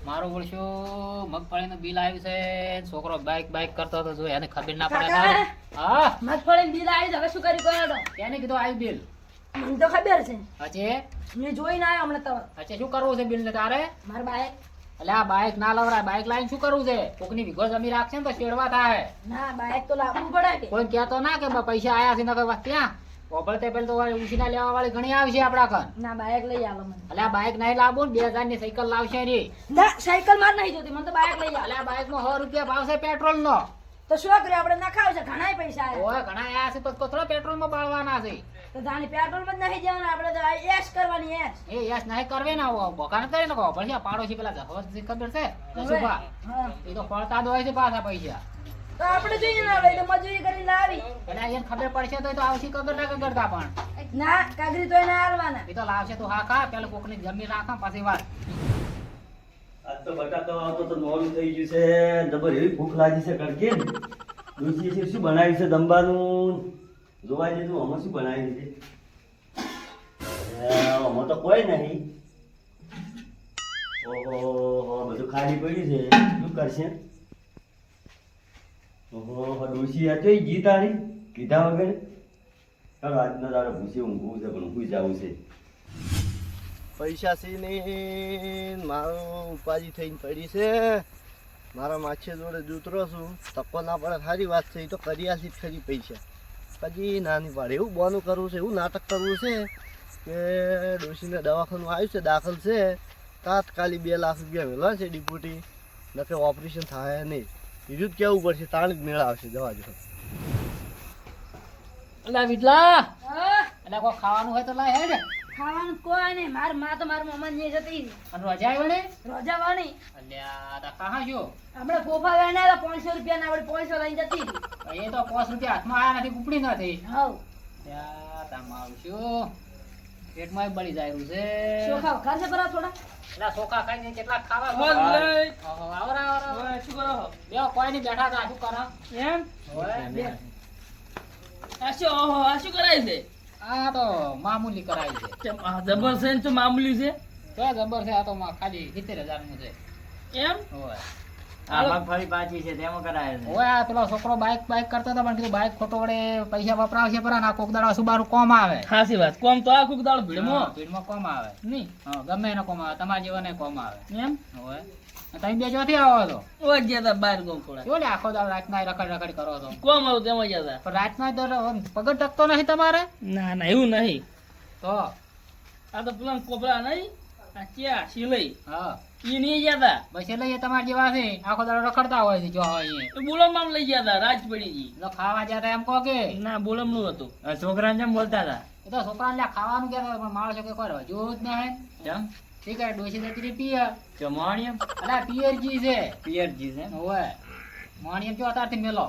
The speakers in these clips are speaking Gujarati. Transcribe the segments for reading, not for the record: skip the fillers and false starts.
મારું બોલશું મગફળીનું બિલ આવ્યું છે. છોકરો બાઈક કરતો હતો, જો એને ખબર ના પડે. કાકા, હા, મગફળીનું બિલ આવ્યું છે, હવે શું કરી કહો તો? એને કીધું આવ્યું બિલ. મને તો ખબર છે, હજી મેં જોઈને આવ્યો હમણાં તો. હજી શું કરવું છે બિલ ને તારે? મારા બાઈક એટલે આ બાઈક ના લવરાય. બાઈક લાઈન શું કરવું છે? કોકની વિગો જમી રાખશે ને તો શેડવા થાય. ના બાઈક તો લાવવું પડે કે. કોઈ કહેતો ના કે પૈસા આયા છે નકર ત્યાં ઓબળતે પેલ તો ઉછીના લેવા વાળી ઘણી આવશે આપડા કન. ના બાઈક લઈ આવો મને. એટલે આ બાઈક નહીં લાવવું ને 2000 ની સાયકલ લાવશે રે. ના સાયકલ માર નહીં જોતી, મને તો બાઈક લઈ આવો. એટલે આ બાઈક માં 100 રૂપિયા ભાવ છે પેટ્રોલ નો. તો શું કરીએ આપણે? નખાવ છે, ઘણાય પૈસા આયા. ઓય ઘણા આયા છે તો થોડા પેટ્રોલ માં બાળવાના છે. તો જાણી પેટ્રોલ માં જ નહીં જવાનું, આપણે તો એશ કરવાની એશ. એ યસ નહીં કરવે ના બોકાને કરી નાખો. પણ પાડોશી પેલા જહવર ખબર છે સુભા, હા. એ તો ફળતા જ હોય છે પાછા પૈસા. તો આપણે જોઈએ ના લઈ તો મજૂરી કરીને લાવી. એટલે એને ખબર પડશે તો આવશે કગર ના કગરતા. પણ ના કાગરી તો એને હાલવાના. એ તો લાવશે તો હા ખા. પેલા કોકની જમીન રાખા પછી વાત. આજ તો બટાકો આવતો તો મોડું થઈ ગયું છે. જબર એવી ભૂખ લાગી છે કડકે. ડોશી છે શું બનાવ્યું છે દંબાનું જોવા જઈશું. આમાં શું બનાવ્યું છે? આમાં તો કોઈ નહીં. ઓહો બધું ખાલી પડ્યું છે. શું કરશે? ઓહો ડોશી આ જોઈ ગીતાની કીધા વગર. ચાલો આજનો તારે ભૂસી ઊંઘવું છે પણ ઊંઘી જવું છે. પૈસા સીને મારો ઉપાધિ થઈને પડી છે. મારા માછે જોડે જૂતરો છું. તકો ના પડે સારી વાત છે. એ તો કર્યા છે ખરી પૈસા પછી નાની પાડે. એવું બોનું કરવું છે, એવું નાટક કરવું છે કે ડોશીને દવાખાનું આવ્યું છે, દાખલ છે. તાત્કાલિક 2 લાખ રૂપિયા વેલા છે ડિપ્યુટી. નકે ઓપરેશન થાય નહીં. બીજું જ કહેવું પડશે, તાણ જ મેળ આવશે. જવા જો. એટલે વિટલા, હા, એટલે કોઈ ખાવાનું હોય તો લાય હેડ. ખાવાનું કોઈ નહીં. માર માં તો મારા મમ્મા ની જતી અને રજા આવી વળે. રોજા વાણી. અલ્યા તા કાહા છો? આપણે ફોફા વેણ્યા 500 રૂપિયા ના, આપણે 500 લઈને જતી હતી. એ તો 5 રૂપિયા હાથમાં આયા નથી, કુપડી નથી. હવ ત્યાં તામાં આવશું. પેટમાં બળી જાય રહ્યું છે. ચોખા ખાશે પરા થોડા. એટલે ચોખા ખાઈને કેટલા ખાવા ઓય. ઓહો, આવરા. ઓય, શું કરો છો? બેહો, કોઈ નહીં, બેઠા હતા. શું કરો? એમ ઓય, આ શું ઓહો, આ શું કરાય છે? આ તો મામૂલી કરાય છે. કેમ આ જબર છે ને શું મામૂલી છે? તો જબર છે. આ તો ખાલી 70,000 નું છે. એમ ઓય. આ મગફળી પાછી છે તેમાં કરાય છે. ઓય, આ પેલો છોકરો બાઈક કરતો હતો પણ કીધું બાઈક ખોટો વડે પૈસા વપરાવશે પરા. ના કોક દાડા સુબારું કોમ આવે. હાસી વાત. કોમ તો આખું દાળ ભીડમાં ભીડમાં કોમ આવે. નહીં. હા, ગમે એનો કોમ આવે. તમારા જેવાને કોમ આવે. એમ ઓય. તમે બે જોથી આવો છો? ઓય ગયા તા બહાર ગામ થોડા. જો લે આખો દાડો રાતના રખડ કરો છો. કોમ આવું તેમાં ગયા તા. પણ રાતના તો પગડ ટકતો નથી તમારે ના ના એવું નહીં. તો. આ તો પેલા કોપરા નહીં, આ ક્યાં સિલઈ હા, ઈ નહીં ગયા તા. બસ એટલે એ તમારા જેવા છે. આખો દાડો રખડતા હોય છે. જો હોય એ બોલમમાં લઈ ગયા તા રાજ પડી ગઈ. તો ખાવા જતા એમ કહો કે ના બોલમ નું હતું. છોકરાને જેમ બોલતા હતા. એ તો છોકરાને લ્યા ખાવાનું કહેતો હોય પણ માણસો કે કોઈ જોયું જ નહીં. કેમ? ઠીક છે, ડોસી જતી રહી પિયર. કે મોણિયમ અલા પિયરજી છે. પિયરજી છે. ઓય, મોણિયમ જો અત્યારથી મેલો.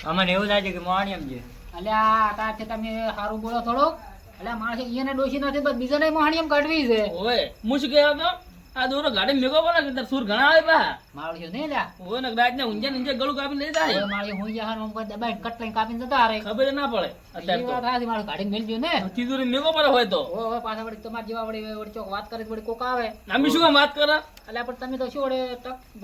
અમને એવું લાગે કે મોણિયમ છે. અલ્યા અત્યારથી તમે સારું બોલો થોડોક. અલ્યા માણસે એને ડોસી નથી બસ બીજાને મોણિયમ કાઢવી છે. ઓય હું શું કહેવા તો આ દોરો ગાડી મેગો પડે કે તાર સુર ઘણા આવે પા. માણસો નહીં લ્યા. ઓય ને રાત ને ઊંઝા નીચે ગળું કાપીને લઈ જાય. ઓય, માણસો હું જહાનો આમ કોઈ દબાઈને કટલાઈને કાપીને જતા રહે. ખબર ના પડે એ અત્યારે વાત તો હાચી, માણસ કાઢીને મેલજો ને. તિજોરી મેગો પડે હોય તો ઓય, પાછા વળી તમારા જેવા વળી ચોક વાત કરી વળી કોક આવે. અમે શું કામ વાત કરે? અલ્યા પણ તમે તો શું વળે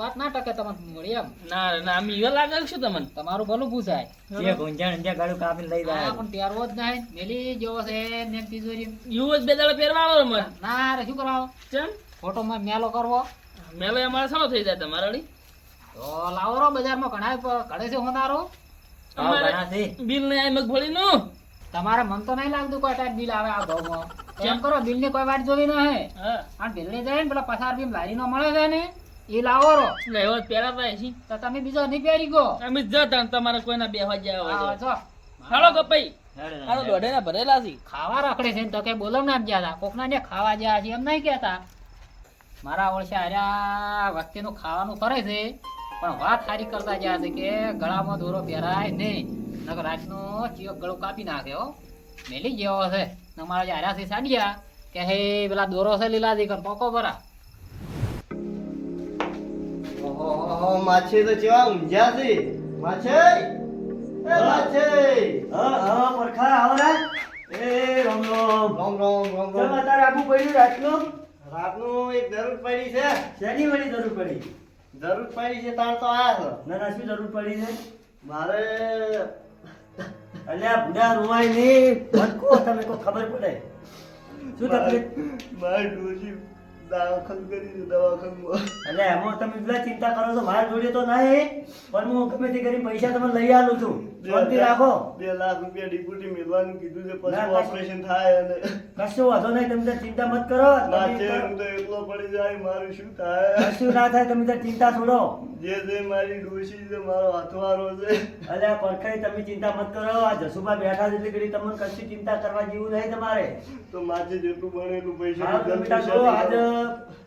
વાત ના ટકે તમને મળી એમ. ના ના અમે એવા લાગે શું તમને? તમારું ભલું પૂછાય. જે ઊંઝા ઊંઝા ગળું કાપીને લઈ હા, પણ પહેરવો જ નહીં. મેલી જેવો છે ને તિજોરી. એવું જ બે દાડા પહેરવા આવે મને. ના રે શું કરાવો? કેમ? ફોટોમાં મેલો કરવો. મેલે અમારે સાનો થઈ જાય તમારા વળી? તો લાવો રો બજારમાં ઘણા ઘડે છે હોનારો. બિલ નહીં આવી મગફળી નું. તમારે મન તો નહીં લાગતું કોઈ ટાઈપ બિલ આવે આ ભાવમાં. એમ કરો બિલ ની કોઈ વાત જોવી ન હે. હા આ બિલની જાય ને પેલા પસાર બી લારી નો મળે છે ને એ લાવો રો. એટલે એવો જ પહેરાતા છે. તો તમે બીજો નહીં પહેરી ગો. અમે જ જતા તમારે કોઈના બે વાગ્યા હોય હા, તો. જો હાલો કપાઈ આ તો દોઢેના ભરેલા છે. ખાવા રખડે છે ને તો કે બોલો ના ગયા હતા. કોકના ને ખાવા ગયા છે એમ નહીં કહેતા. મારા ઓળશે હાર્યા વખતેનું ખાવાનું કરે છે પણ વાત સારી કરતા ગયા છે કે ગળામાં દોરો પહેરાય નહીં. નકર રાતનો ચિયો ગળો કાપી નાખ્યો મેલી જેવો છે. તમારા જે હાર્યા છે સાડિયા કે હે પેલા દોરો છે લીલા દીકર પોકો ભરા. ઓહો માછે તો કેવા ઊંઝા છે. માછે એ માછે. હા પરખા આવરા. એ રામ રામ રામ રામ રામ રામ. તારે આબુ પડ્યું રાતનો થાકનું એક જરૂર પડી છે. શેની વળી જરૂર પડી? જરૂર પડી છે તાર તો આયા છો. ના ના, શું જરૂર પડી છે? મારે અલ્યા બુડા રૂવાય નહીં, ભટકો તમે કોઈ ખબર પડે. શું તકલીફ? મારી ડોશી દાખલ કરી છે દવાખાનામાં. એટલે એમાં તમે પેલા ચિંતા કરો છો, મારા જોડે તો નહીં, પણ હું ગમે તે કરીને પૈસા તમને લઈ આલું છું. શાંતિ રાખો. 2 લાખ રૂપિયા ડિપોઝિટ મેળવાનું કીધું છે, ના, પછી ઓપરેશન થાય અને કશો વાંધો નહીં, તમે તાર ચિંતા મત કરો. તમે માથે હું તો એકલો પડી જાય, મારું શું થાય? કશું ના થાય, તમે તાર ચિંતા છોડો. જે છે મારી ડોશી છે, મારો હાથવારો છે. અલ્યા પરખાઈ, તમે ચિંતા મત કરો. આ જસુભા બેઠા છે એટલે ઘડી તમને કશી ચિંતા કરવા જેવું નહીં તમારે. તો માથે જેટલું બને એટલું પૈસા હારું, તમે તાર જો આજ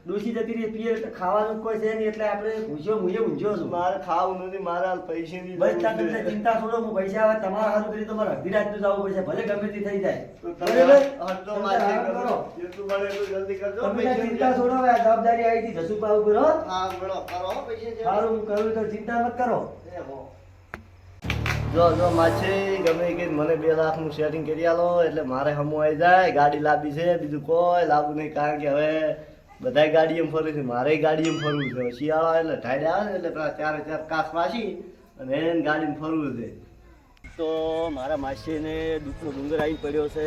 ડોશી જતી રહી, પીએ એટલે ખાવાનું કોઈ છે નહીં, એટલે આપણે ભૂસ્યો મુએ ઊંઝ્યો છું. મારે ખાવું નથી, મારા પૈસાની બસ તાર જરૂર તમે છે. ચિંતા છોડો. હું પૈસા આવે તમારા હારું કરી તમારે અડધી રાતનું જવું પડશે, ભલે ગમે તે થઈ જાય. તો તમે બરાબર? હટતો તમે માથે આરામ કરો. કરો. જેટલું બને એટલું જલ્દી કરજો. તમે તાર પૈસાની ચિંતા છોડો. હવે આ જવાબદારી આવી હતી જસુભા ઉપર હો. હા, બળો કરો હો, પૈસાની જરૂર. સારું, હું કરું તો ચિંતા મત કરો. એ હો. જો માછી ગમે કે મને 2 લાખનું સેટિંગ કરી આલો એટલે મારે હમું આવી જાય. ગાડી લાવી છે, બીજું કોઈ લાવવું નહીં, કારણ કે હવે બધાય ગાડીમાં ફરે છે, મારે ગાડીમાં ફરવું છે. શિયાળો એટલે ઠાડે આવે ને એટલે પેલા 4 કાસ વાસી અને એને ગાડીમાં ફરવું છે. તો મારા માસીને દુઃખનો ડુંગર આવી પડ્યો છે.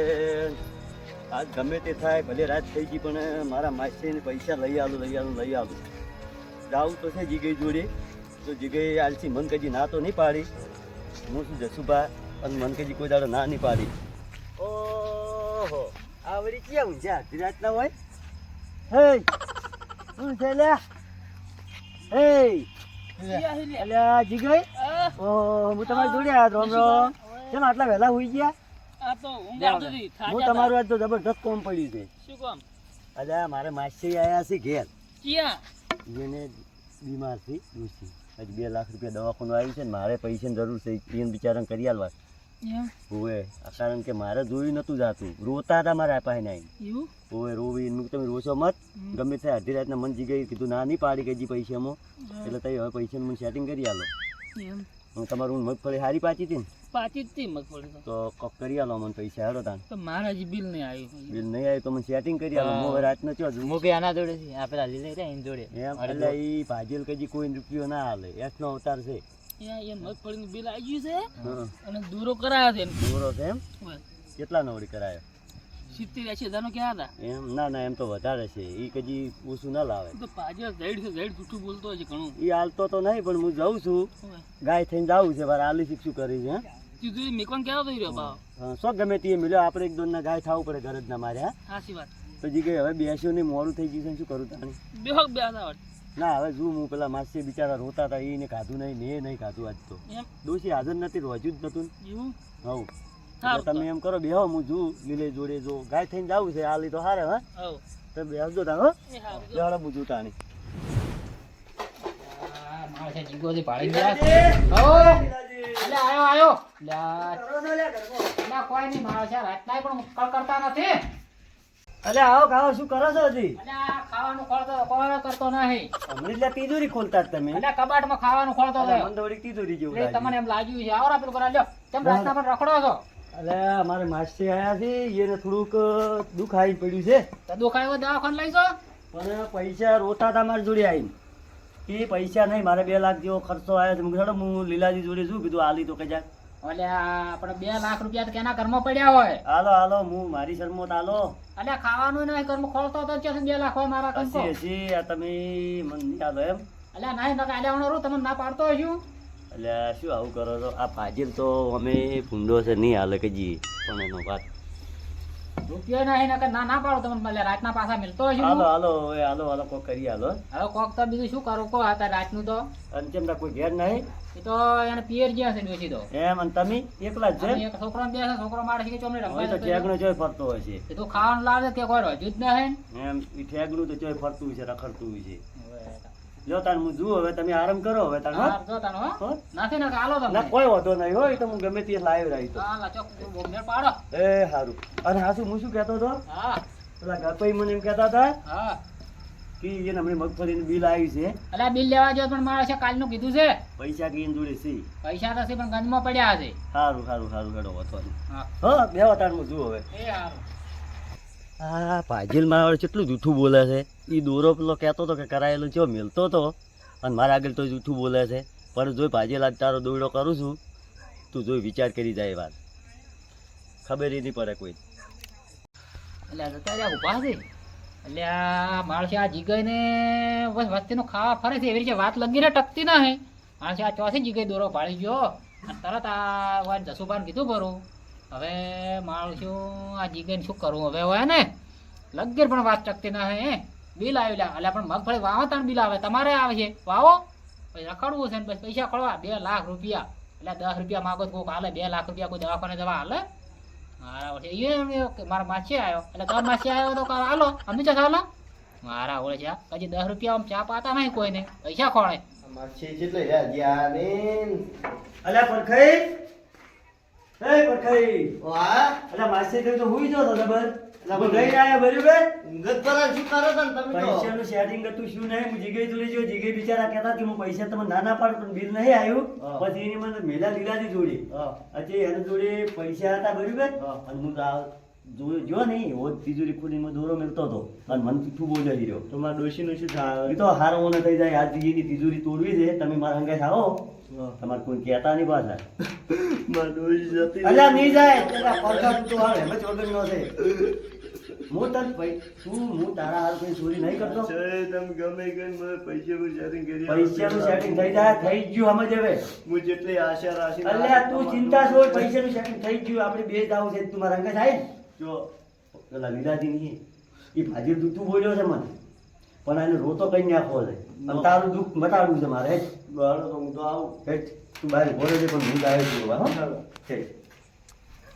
આજ ગમે તે થાય, ભલે રાત થઈ ગઈ, પણ મારા માસીને પૈસા લઈ આલું. જાવું તો છે જીગઈ જોડે, તો જીગઈ આલસી મન કજી ના તો નહીં પાડી. હું શું જસુભા અને મન કજી કોઈ દાડો ના નહીં પાડી. ઓહો, આ વળી ક્યાં ઊંઝા અડધી રાતના હોય? હે શું છે લ્યા? હે અલ્યા જીગઈ, ઓહો, હું તમારી જોડે આવ્યો. રોમ રોમ. કેમ આટલા વહેલા હોઈ ગયા? આ તો ઊંઘ આવતી હતી, હું થાક્યા તમારું આજ તો જબરદસ્ત કોમ પડ્યું છે. હતા. શું કામ? અલ્યા મારે માસી આયા છે ઘેર. ક્યાં? એને બીમાર થઈ ડોશી. હજી 2 લાખ રૂપિયા દવાખાનું આવ્યું છે ને મારે પૈસાની જરૂર છે. એને બિચારાને કરી આલવા એમ? હોવે. આ કારણ કે મારે જોયું નતું જાતું, રોતા હતા મારા પાસે નહીં. એવું? હોવે રોવી. મેં કીધું તમે રોશો મત, ગમે તે અડધી રાતના મન જીગઈ કીધું ના નહીં પાડી કે હજી પૈસામાં, એટલે તમે હવે પૈસાનું મને સેટિંગ કરી આલો. એમ? હું તમારું મગફળી હારી પાચી હતી ને, પાછી જ હતી મગફળી તો. તો કોક કરી આલો મને પૈસા. હેડો તાણ. તો મારા હજી બિલ નહીં આવ્યું. બિલ નહીં આવ્યું તો મને સેટિંગ કરી આલો. હું હવે રાતનો ચો છું. મૂકી આના જોડે છે, આ પેલા લીલે રહ્યા એની જોડે. એમ એટલે ઈ ભાજેલ કજી કોઈ રૂપિયો ના હાલે, એસનો અવતાર છે. એ મગફળીનું બિલ આવી ગયું છે હા, અને દૂરો કરાયો છે. દોરો છે એમ. કેટલા નવડી કરાયો? 70-80 હજારનો ક્યાં હતા? એમ ના ના, એમ તો વધારે છે. ઈ કજી ઓછું ના લાવે. તો પાછળ ઝેડ છે, ઝેડ જૂઠું બોલતો હોય છે ઘણું. ઈ હાલતો તો નહીં, પણ હું જાઉં છું, હોય. ગાય થઈને જાવું છે. મારે આલી શીખશું કરી છે. સીધું મેકવાન ક્યાં થઈ રહ્યો ભાવ? હા, શું ગમે તે મળ્યો, આપણે એક દોન ના ગાય થવું પડે ઘર જ ના મારે. હા, સાચી વાત. પછી ગઈ હવે બેસ્યો નહીં, મોડું થઈ ગયું છે, શું કરું તાણી? બે હક બે હતા વટ. ના હવે જો હું પેલા માસી બિચારા રોતા હતા, એને ખાધું નહીં ને એ નહીં ખાધું આજ તો. એમ? ડોશી હાજર નથી, રોજ્યું જ નતું. એવું? હવ. સારું એટલે તમે એમ કરો, બેહો, હું જુ લીલે જોડે જો ગાય થઈને જાવું છે. આલી તો હારે. હા, હવ. તો બેસજો તાણ. હો, એ હારું. બેહાડો બુજુ તાણી. આ માણસે જીગોથી ભાળી ગયા છે. હો, અલે આયો. લ્યા, અલ્યા કોઈ નહીં, માણસે રાતના પણ કરતા નથી. અલે આવો ખાવો, શું કરો છો હજી? અલ્યા ખાવાનું ખોલતો કોઈ કરતો નહીં. હમણાં એટલે તિજોરી ખોલતા જ તમે. અલ્યા કબાટમાં ખાવાનું ખોલતો અલે હતો. મને તો વળી તિજોરી જેવું એટલે લાગ્યું. તમને એમ લાગ્યું છે, આવરા પેલું કરા લ્યો. કેમ રાતના પણ રખડો છો? અલે અમારે માસી આયા છે, એને થોડુંક દુઃખ આવી પડ્યું છે, તો દુખાયો દવાખાને લઈ જાઓ. પણ પૈસા રોતા હતા મારી જોડે આવીને. એ પૈસા નહીં, મારે 2 લાખ જેવો ખર્ચો આવ્યો છે. મેં કીધું હું લીલાજી જોડે શું કીધું, આલી તો કજા. અલ્યા આપણે 2 લાખ રૂપિયા તો કેના ઘરમાં પડ્યા હોય. હાલો હાલો, હું મારી શરમોત હાલો. અલ્યા ખાવાનું નહીં ઘરમાં ખોલતો તો ચોથી 2 લાખ હોય મારા કંકો. હસી હસી આ તમે મન નહીં હાલો એમ. અલ્યા નહીં નકા અલ્યા હું તમને ના પાડતો હશું. એટલે શું આવું કરો છો? આ ફાજીલ તો અમે ભૂંડો છે, નહીં હાલે કજી. પણ એનો વાત રૂપિયો નહીં નકા ના ના પાડો તમને. અલ્યા રાતના પાછા મિલતો હશું. હાલો હાલો હવે હાલો હાલો કોક કરી હાલો. હવે કોક તો બીજું શું કરું કો હતા રાતનું તો. અને કેમ કોઈ ઘેર નહીં એ તો એને પિયર ગયા છે ડોશી તો. એમ? અને તમે એકલા જ અને છે? એક છોકરો બે છે, છોકરો મારે છે કે ચોમની હવે તો રમવા ઠેગણો ચોય ફરતો હોય છે. એ તો ખાવાનું લાવે કે કોઈ રજૂ જ નહીં. એમ ઈ ઠેગણું તો ચોય ફરતું હોય છે, રખડતું હોય છે. જો તાર હું જુઓ, હવે તમે આરામ કરો હવે તાર. હા જો તાનો હો. હો? નથી ને હાલો ના તમે. કોઈ વાંધો નહીં હોય, તો હું ગમે તે લાવી રહી તો. હા લા ચોક મેળ પાડો. એ સારું. અને હાસુ હું શું કહેતો હતો, હા પેલા ગપાઈ મને એમ કહેતા હતા હા. કે એને હમણાં મગફળીનું બિલ આવ્યું છે, અલ્યા બિલ લેવા જો પણ મારે છે કાલનું કીધું છે. પૈસા કે એની જોડે છે. પૈસા તો છે પણ ગંજમાં પડ્યા છે. સારું સારું સારું, હેડો વાંધો નહીં. હા હા બેહો તાર હું જુઓ હવે. એ હારું. આ પાજીલ મારા કેટલું જૂઠું બોલે છે. એ દોરો પેલો કહેતો હતો કે કરાયેલો જો મિલતો હતો અને મારા આગળ તો જૂઠું બોલે છે. પણ જોઈ પાજીલ આજ તારો દોયડો કરું છું, તું જોઈ વિચાર કરી જાય વાત, ખબર નહીં પડે કોઈ. એટલે આ જતા રહ્યા ઊભા છે. એટલે આ માણસે આ જીગાઈને બસ વસ્તીનું ખાવા ફરે છે એવી રીતે વાત લગીને ટકતી ના હે. માણસે આ ચોથી જીગાઈ દોરો પાડી ગયો અને તરત આ વાત જસુભાઈને કીધું ભરું. હવે માણસો આ જીગાઈને શું કરવું હવે હોય ને લગીર પણ વાત ટકતી ના હે. બિલ આવ્યું એટલે પણ મગફળી વાવો તાણ બિલ આવે, તમારે આવે છે વાવો પછી રખડવું છે ને પછી પૈસા ખોળવા 2 લાખ રૂપિયા. એટલે 10 રૂપિયા માગો તો કોઈક હાલે, 2 લાખ રૂપિયા કોઈ દવાખાને જવા હાલે. મારા ઓળશે એ મારા માસી આવ્યો એટલે તમારા માસી આવ્યો તો હાલો અમને ચા હાલો. મારા ઓળશે હજી 10 રૂપિયા આમ ચા પાતા નહીં કોઈને, પૈસા ખોળે. માછી જેટલે રહ્યા ને અલ્યા પરખાઈ એ પરખાઈ વાહ અલ્યા માસી તો હુઈ જો તો જબર એટલે ગઈ આયા બરાબર ગત પર શું કરો તને તમે પૈસાનું શેરિંગ હતું શું નહીં હું જીગે જોડી જો જીગે બિચારા કહેતા કે હું પૈસા તમને ના પાડ પણ બિલ નહીં આવ્યું. પછી એની મને મેલા લીલાથી જોડી હજી એને જોડે પૈસા હતા બરાબર અને હું જો નહીં એવો તિજોરી ખોલીમાં દોરો મેળતો હતો અને મને તીઠું બોલ્યો હીરો તો મારા ડોશીનું શું થાય એ તો હારો મને થઈ જાય આજ એની તિજોરી તોડવી છે તમે મારા અંગે આવો તમારે કોઈ કહેતા નહીં પાછા મારા ડોશી જતી અલ્યા નહીં જાય પેલા પડખા તું તો હાલ એમ જ વગર નો છે હું તને હું તારા હાલ કોઈ ચોરી નહીં કરતો તમે ગમે ગઈ મને પૈસાનું સેટિંગ કરી પૈસાનું સેટિંગ થઈ જાય થઈ ગયું સમજ હવે હું જેટલી આશા રાખી અલ્યા તું ચિંતા છોડ પૈસાનું સેટિંગ થઈ ગયું આપણે બે જ આવું છે તું મારા અંગે થાય જો પેલા લીલાજી નહીં એ ભાજી દુઃખ બોલ્યો છે મને પણ એને રોતો કઈ નાખવો છે અને તારું દુઃખ મટાડવું છે મારે હું તો આવું તું બહાર બોલે છે પણ હું આવ્યો છું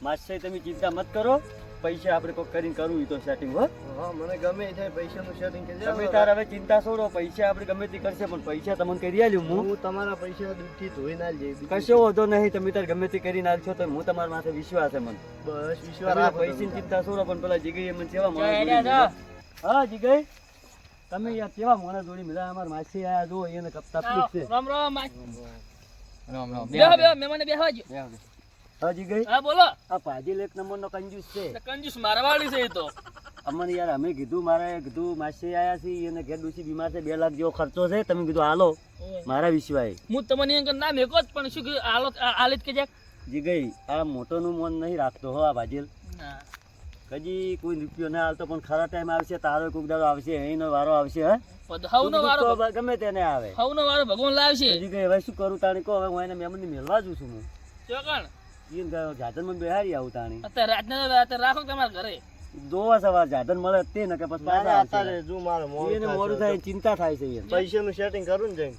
માસ્ટર તમે ચિંતા મત કરો, પૈસા આપણે કોઈ કરીને કરવું એ તો સેટિંગ હો. હા મને ગમે થાય પૈસાનું સેટિંગ કરી તમે તાર હવે ચિંતા છોડો, પૈસા આપણે ગમે તે કરશે પણ પૈસા તમને કરી આલ્યું હું તમારા પૈસા દૂધથી ધોઈ ના લઈ કશો વાંધો નહીં, તમે તાર ગમે તે કરી નાખશો તો હું તમારા માથે વિશ્વાસ છે મને બસ વિશ્વાસ પૈસાની ચિંતા છોડો પણ પેલા જીગઈ મને કેવા મને હા જીગઈ તમે યાર કેવા મને જોડી મળ્યા અમાર માસી આયા જો એને તકલીફ છે. રામ રામ રામ રામ બેહો બેહો મહેમાન બેહવા જો. હા જીગઈ હા બોલો. આ પાજીલ એક નંબરનો કંજૂસ છે, કંજૂસ મારવાડી છે એ તો. અમને યાર અમે કીધું મારે કીધું માસી આયા છે એને ઘેર ડૂસી બીમાર છે 2 લાખ જેવો ખર્ચો છે તમે કીધું હાલો મારા વિશ્વાસ હું તમને એમ ના મેકો જ પણ શું કે આલિત કે જાક જીગઈ આ મોટોનું મન નહીં રાખતો હો આ ભાજીલ ના કદી કોઈ રૂપિયો ના હાલતો પણ ખરા ટાઈમ આવશે તારો કોક દાડો આવશે એનો વારો આવશે હે હવનો વારો તો ગમે તેને આવે હવનો વારો ભગવાન લાવશે. જીગઈ હવે શું કરું તાણી કહો હવે હું એને મહેમાનને મેળવા જઉં છું હું ચોકણ ઈન જાદનમાં બેહારી આવું તાણી અત્યારે રાતના રાખો તમારા ઘરે જોવા સવાર જાદન મળે તે ને કે પછી પાછા આવશે. જો મારે એને મોડું થાય ચિંતા થાય છે એને. પૈસાનું સેટિંગ કરું ને જઈને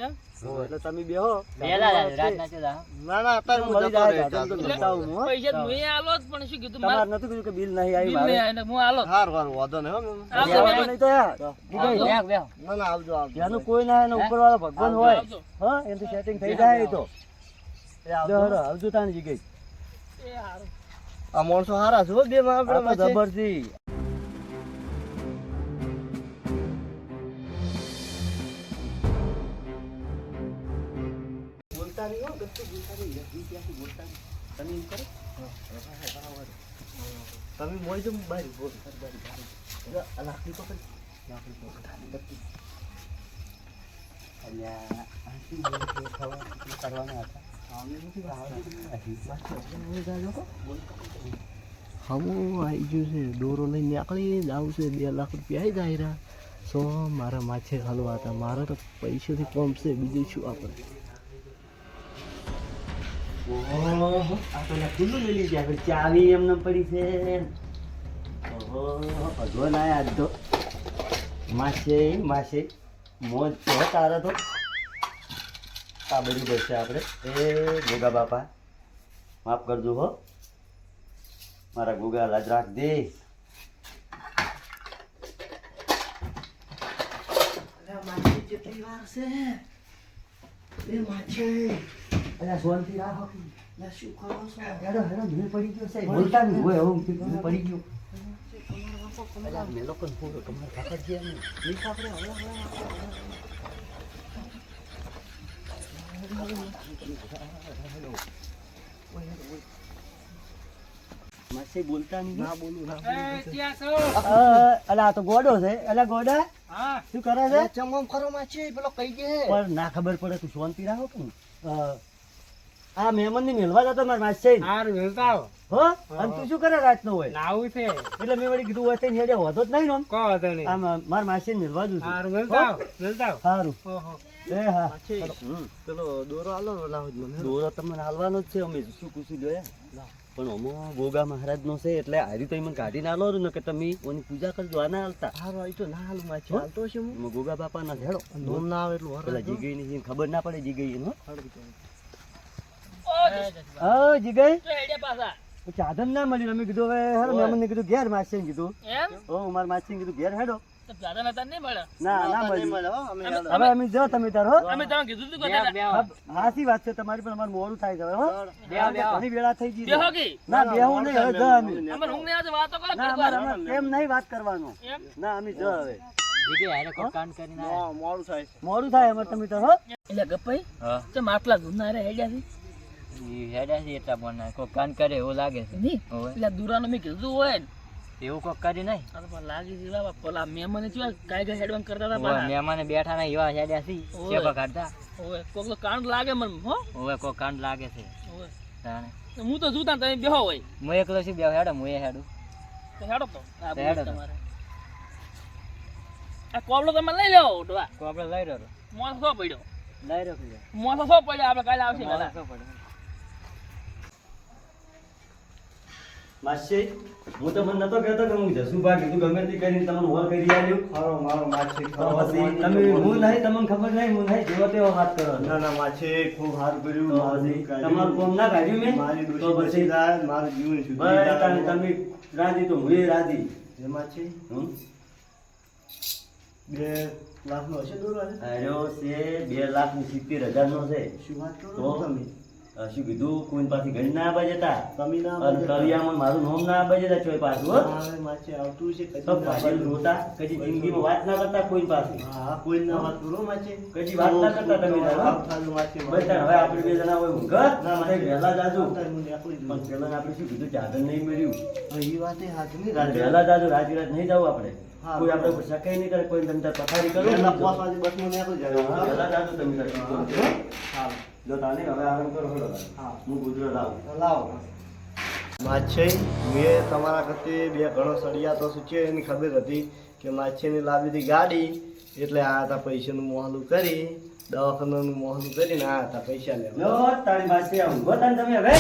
એમ એટલે તમે બેહો ના ના અત્યારે હું મળી જતો જાય રહે, જાદન તો ચાલતો બતાવું હું, હો. પૈસા હું એ આલો જ પણ શું કીધું તમારે નતું કીધું કે બિલ નહીં આવી બિલ મારે નહીં આવીને હું આલો જ. હારું હારું વાંધો નહીં હો મેમ. આવજો આવજો મહેમાન. નહીં તો યાર જીગઈ, ના ના આવજો આવજો ત્યાંનું કોઈ ના એનો ઉપરવાળો ભગવાન હોય આવજો. હા એનાથી સેટિંગ થઈ જાય એ તો આવજો તાણી જીગઈ એ હારું. આ માણસો હારા છો બે માં આ તો આપણે જબરથી બોલતા નહીં હો ગત્તુ બોલતા નહીં ત્યાંથી બોલતા નહીં તમે એમ કરો તમે મોઈ જો બહાર બોલ આ લાકડી પકડ લાકડી પકડ ગત્તુ અલ્યા આ શું બોલ કે ખાવા કરવાના હતા હમું આવી ગયું છે દોરો લઈને નીકળી આવશે 2 લાખ રૂપિયા આવી જાય રા સો મારા માછે હાલવા હતા મારા તો પૈસાથી કોમ છે બીજું શું આપણે ઓહો આ તો ખુલ્લું લઈ લીધી આપણે ચાવી એમને પડી છે ઓહો ભગવાન આયા આજ તો માસે મોજ છે તારે તો આ બધું બચશે આપણે એ ગોગા બાપા માફ કરજો હો મારા ગોગા લાજ રાખ દે જેટલી વાર છે એ માછે અલ્યા શાંતિ રાખો શું કરો છો હેડો હેડો મને પડી ગયો છે બોલતા નહીં હોય હું પડી ગયો અલ્યા મેં લોકો પૂરો કમર પકડ ગયા નહીં આપણે માસી બોલતા નહીં ના બોલું ના એ, ક્યાં છો? અલા આ તો ગોડો છે. અલા ગોડા હા શું કરે છે? ચમમ ખરો માછી પેલો કઈ દે પણ ના ખબર પડે તું શાંતિ રાખો કે આ મહેમાન ની મેળવા જતો મારા માસી હાર વેલતા આવો હો અને તું શું કરે રાત નો હોય નાવું છે એટલે મેં વળી કીધું હોય તો હેડે હોતો જ નહીં ને આમ. કો હતો નહીં આમ મારા માસી મેળવા દઉં હાર છું. વેલતા આવો વેલતા આવો સારું ઓહો એ હા હમ. પેલો દોરો આલો લાવો જ મને દોરો તમને હાલવાનો જ છે અમે શું કુશું જોયા પણ અમો ગોગા મહારાજ નો છે એટલે હારી તો મને કાઢીને આલો ને કે તમે ઓની પૂજા કરજો આ ના હાલતા હારો આઈ તો ના હાલું માછી હાલતો છે હું એમાં ગોગા બાપા ના હેડો નોમ ના આવે એટલું પેલા જીગઈ ની ખબર ના પડે જીગઈ એનો ઓ હા જીગઈ તો હેડે પાછા ચાદમ ના મળ્યું અમે કીધું હવે હેડો મેં મને કીધું ઘેર માસી કીધું એમ ઓ મારા માસી કીધું ઘેર હેડો તો દાદા નતા નહીં મળે ના ના મળ્યું હવે અમે જો તમે તાર હો અમે તમે કીધું તું કે દાદા હાસી વાત છે તમારી પણ અમારે મોડું થાય છે હવે હો ઘણી વેળા થઈ ગઈ છે. બેહો કે ના બેહું નહીં હવે જો અમે અમે ઊંઘ ને આજે વાતો કરો ના અમારે એમ નહીં વાત કરવાનો એમ ના અમે જો હવે મોડું થાય મોડું થાય અમારે તમે તાર હો એટલે ગપાઈ તો માટલા ધૂના રે હેડ્યા છે એટલા મને કોઈ કાન કરે એવું લાગે છે નહીં એટલે દુરાનો મેં કીધું હોય ને એવું કોઈ કરી નહીં આ તો પણ લાગી ગયું બાપા પેલા મહેમાને ચેવા કાંઈ હેડવાન કરતા હતા પાછા. મહેમાને બેઠા ને એવા હેડ્યા છે ઓવે. ચેપા કાઢતા ઓવે કોક તો કાંડ લાગે મને હો હવે કોઈ કાંડ લાગે છે ઓવે તાણે. તો હું તો જોતા તમે બેહો હોય હું એકલો છું બે હેડો હું એ હેડું તો હેડો તો આ તો હેડો બોલ તો. તમારે આ કોબળો તમે લઈ લેવો ઉઠવા તો આપણે લઈ રહ્યો મોસો શો પડ્યો લઈ રહ્યો મોસો શો પડ્યો આપણે કાલે આવશે કાલે માસી હું તો મને નતો કહેતો કે હું જસુભા કીધું ગમે તે કરીને તમને હોલ કરી આલ્યું ખરો મારો માછી તો પછી તમે હું નહીં તમને ખબર નહીં હું નહીં જેવો તેવો વાત કરો ના ના માછી ખૂબ સારું કર્યું તો પછી તમારું કોમ ના કાઢ્યું મેં મારી તો દોષી પછી બચી જાય મારું જીવન બસ સુધી તમે રાજી તો હું એ રાજી જે માછી હમ 2 લાખનો હશે દોરો આજે? આર્યો છે 2,70,000 નો છે શું વાત કરો તો? છો તમે શું કીધું કોઈ પાછી ગણ ના આવા જતા તમે ના અને બજેટ. કરિયામાં મારું નામ ના આવા જતા ચોય પાછું હો હવે માછી આવતું છે કદી તો ના પાછી બજેટ. રોતા કદી જિંદગીમાં વાત ના કરતા કોઈ પાસે હા કોઈ ના વાત કરો માછી કદી વાત ના કરતા તમે ના, હો? થાલું માછી બસ તાણ હવે આપણે બે જણા હોય ઊંઘ ના ના માછી વહેલા જાજુ હું એકલી જ પણ પેલા આપણે શું કીધું ચાદર નહીં મળ્યું એ વાતે હાથ નહીં રાજે વહેલા જાજુ રાજી રાત નહીં જવું આપણે હા, કોઈ આપણે બરાબર. શકાય નહીં કરે કોઈ તમે તાર પથારી કરો પહેલા 5 વાગે બસમાં નીકળી જાય હા, વહેલા જાજુ તમે તાર કીધું. હા જો તાને હવે આરામ કરો હળો હા. હું ગુજરાત આવું લાવો માછી મેં તમારા ખાતે 2 ઘણો સળિયા તો શું છે એની ખબર હતી કે માછીને લાવી હતી ગાડી એટલે આ હતા પૈસાનું મોહલું કરી દવાખાનાનું મોહલું કરીને આ હતા પૈસા લેવા લો તારી પાસે આવું ગો તાન તમે હવે